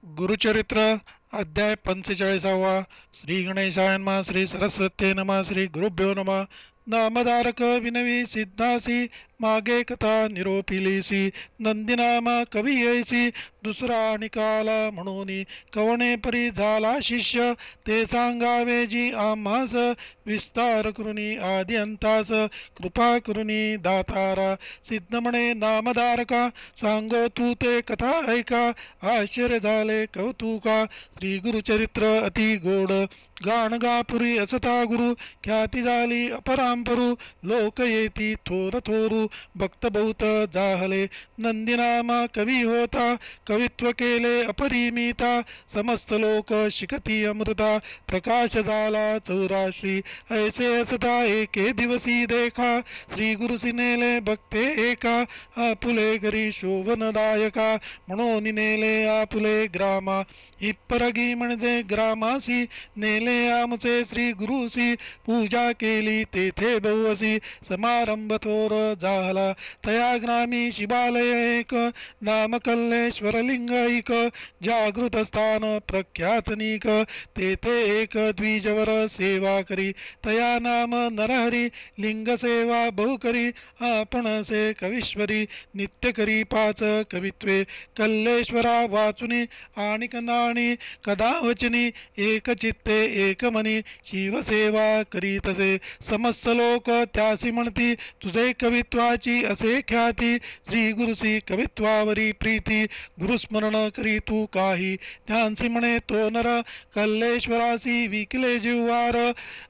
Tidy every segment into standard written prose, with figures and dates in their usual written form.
गुरुचरित्र अध्याय 45. श्री गणेशाय नमः. श्री सरस्वते नमः. श्री गुरुभ्यो नमः. नामधारक विनवी सिद्धासी मागे कथा निरोपिलीसी नंदीनामा कवी ऐसी दुसरा निकाला म्हणून कवणे परी झाला शिष्य ते सांगावे जी आम्हास विस्तार करुनी आदि अंतास कृपा करुनी दातारा सिद्ध म्हणे नामधारका सांगो तू ते कथा ऐका आश्चर्य झाले कौतुका श्री गुरुचरित्र अति गोड गाणगापुरी असता गुरु ख्याती झाली अपरांपरू लोक येती थोर थोरू भक्त बहुत जाहले नंदीनामा कवी होता कवित्व केले अपरिमिता समस्त लोक शिकती अमृता प्रकाश झाला चौराश्री ऐसे असता एके दिवसी देखा श्री गुरुसी नेले भक्ते एका आपुले घरी शोभनदायका म्हणून नेले आपुले ग्रामा इप्परगी म्हणजे ग्रामासी नेले आमचे श्री गुरुसी पूजा केली तेथे बहुअसी समारंभ थोर झाला तया ग्रामी शिवालय एक नाम कल्लेश्वर लिंग एक जागृत स्थान प्रख्यातनिक तेथे एक द्विजवर सेवा करी तया नाम नरहरी लिंग सेवा बहु करी आपण से कवीश्वरी नित्य करी पाच कवित्वे कल्लेश्वरा वाचुनी आणि कनाणी कदा वचनी एक चित्ते एक मनी शिवसेवा करीतसे समस्त लोक त्यासी म्हणती तुझे कवित्वाची असे ख्याती श्री गुरुसी कवित्वावरी प्रीती गुरुस्मरण करी तू काही त्यांसी म्हणे तो नर कल्लेश्वरासी विकले जिव्हार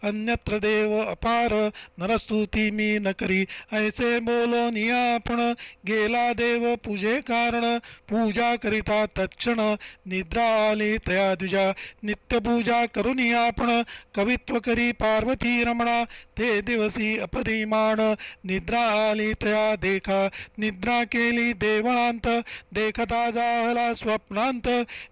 अन्यत्र देव अपार नरस्तुती मी न करी ऐसे बोलो निया आपण गेला देव पूजे कारण पूजा करिता तत्क्षण निद्रा आली तया द्विजा नित्य पूजा करून आपण कवित्व करी पार्वती रमणा ते दिवसी अपरिमाण निद्रा आली तया देखा निद्रा केली देवळांत देखता जाहला स्वप्नांत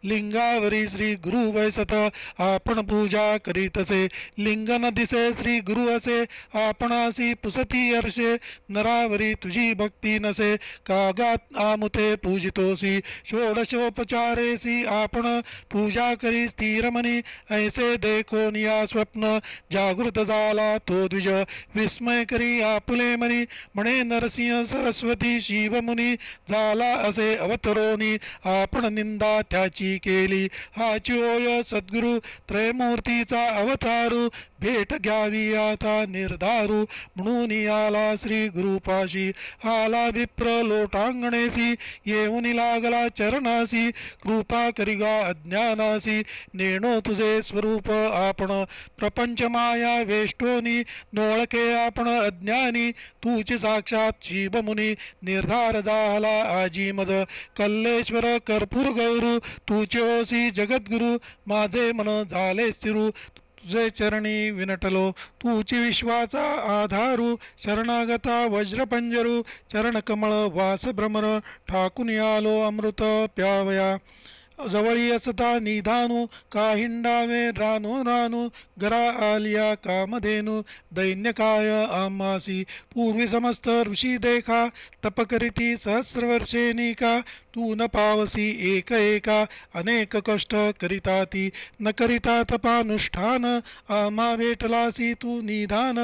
लिंगावरी श्री गुरु वैसत आपण पूजा करीतसे लिंग न दिसे श्री गुरु असे आपणासी पुसती अर्षे नरावरी तुझी भक्ती नसे कागात आमुते पूजितोसी षोडशोपचारेसी आपण पूजा करी स्थिर मनी ऐसे देखो निया स्वप्न जागृत झाला तो द्विज विस्मय करी आपुले मनी म्हणे नरसिंह सरस्वती शिवमुनी झाला असे अवतरोनी आपण निंदा त्याची केली हाची होय सद्गुरु त्रयमूर्तीचा अवतारू भेट घ्यावी आता निर्धारू म्हणून आला श्री गुरुपाशी आला विप्र लोटांगणेसी येऊन लागला चरणासी कृपा करिगा अज्ञानासी नेणो तुझे स्वरूप आपण प्रपंच माया वेष्टोनी नोळखे आपण अज्ञानी तूची साक्षात शिवमुनी निर्धार झाला आजी मद कल्लेश्वर कर्पूर गौरू तुचे ओसी जगद्गुरु माझे मन झाले स्थिरू तुझे चरणी विनटलो तूची विश्वाचा आधारू शरणागता वज्रपंजरू चरणकमळ वास भ्रमर ठाकून आलो अमृत प्यावया जवळी असता निधानू काहिंडावे रानो रानू गरा आलिया कामधेनू दैन्य काय आमासी पूर्वी समस्त ऋषी देखा तप करीती सहस्रवर्षेनिका तू न पावसी एक एका अनेक कष्ट करिता ती न करिता तपानुष्ठान आम्हा भेटलासी तू निधान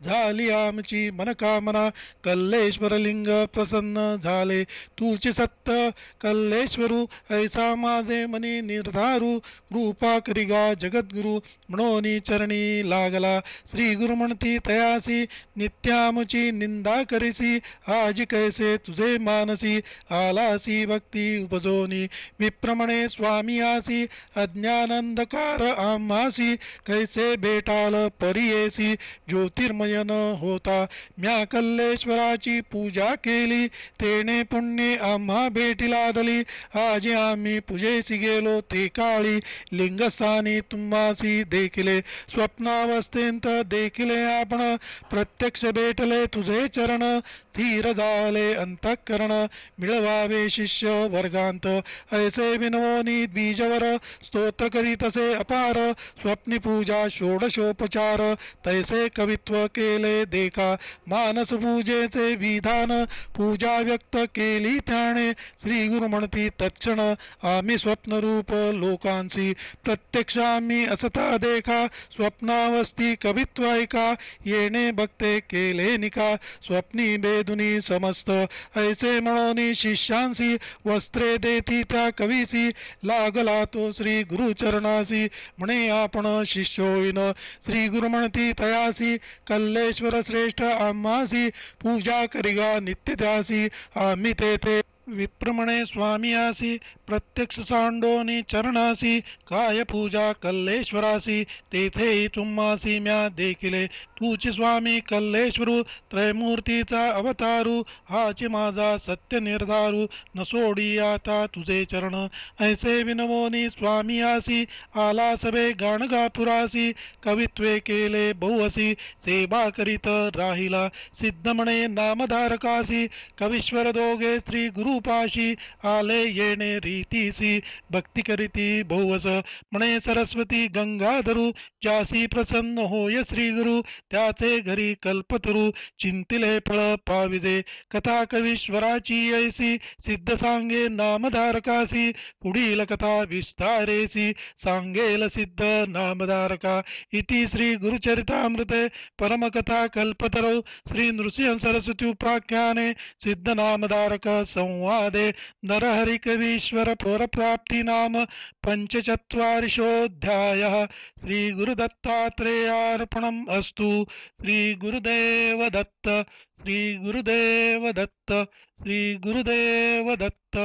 झाली आमची मनकामना कल्लेश्वर लिंग प्रसन्न झाले तूची सत्य कल्लेश्वरू ऐसा माझे मनी निर्धारू कृपा करिगा जगद्गुरु म्हणून चरणी लागला श्री गुरु म्हणती तयासी नित्यामुची निंदा करीसी आज कैसे तुझे मानसी आलासी भक्ती उपजोनी विप्रमणे स्वामी आसी अज्ञानंदकार आम्हासी कैसे भेटाल परियेसी ज्योतिर्मय न होता म्या कल्लेश्वराची पूजा केली तेने पुण्य आम्हा भेटीला दली आज आम्ही पूजेसी गेलो ते काळी लिंगस्थानी तुम्हासी देखिले स्वप्नावस्थेंत देखिले आपण प्रत्यक्ष भेटले तुझे चरण स्थिर झाले अंतःकरण मिळवावे शिष्य वर्गांत ऐसे विनवनी बीजवर स्तोत्र करीतसे अपार स्वप्नी पूजा षोडशोपचार तैसे कवित्व केले देखा मानस पूजेचे विधान पूजा व्यक्त केली त्याने श्री गुरु म्हणती तत्क्षण आम्ही आणि स्वप्नरूप लोकांसी प्रत्यक्ष आम्ही असता देखा स्वप्नावस्थी कवित्व ऐका येणे बघते केले निका स्वप्नी बेदुनी समस्त ऐसे म्हणून शिष्यांसी वस्त्रे देती त्या कवीसी लागला तो श्री गुरुचरणासी म्हणे आपण शिष्य होईन श्री गुरु म्हणती तयासी कल्लेश्वर श्रेष्ठ आम्हासी पूजा करिगा नित्य त्यासी आम्ही तेथे विप्रमणे स्वामी आसी प्रत्यक्ष सांडोनी चरणासी काय पूजा कल्लेश्वरासी तेथेही तुम्हासी म्या देखिले तूची स्वामी कल्लेश्वरू त्रयमूर्तीचा अवतारू हाची माझा सत्य निर्धारू न सोडी आता तुझे चरण ऐसे विनवोनी स्वामी आसी आला सभे गाणगापुरासी कवित्वे केले बहुअसी सेवा करीत राहिला सिद्ध म्हणे नामधारकासी कवीश्वर दोघे श्री गुरुपाशी आले येणे रीतीसी भक्ती करीती बहुवस म्हणे सरस्वती गंगाधरू ज्यासी प्रसन्न होय श्री गुरु त्याचे घरी कल्पतरू चिंतिले फळ पाविजे कथा कवीश्वराची ऐसी सिद्ध सांगे नामधारकासी पुढील कथा विस्तारेसी सांगेल सिद्ध नामधारका इति श्री गुरुचरितामृते परमकथा कल्पतरौ श्री नृसिंह सरस्वती उपाख्याने सिद्ध नामधारक संवादे नरहरि कवीश्वर पुरप्राप्ति नाम पंचचत्वारिशोऽध्यायः श्री गुरुदत्तात्रेयार्पणम् अस्तु श्री गुरुदेव दत्त श्री गुरुदेव दत्त श्री गुरुदेव दत्त।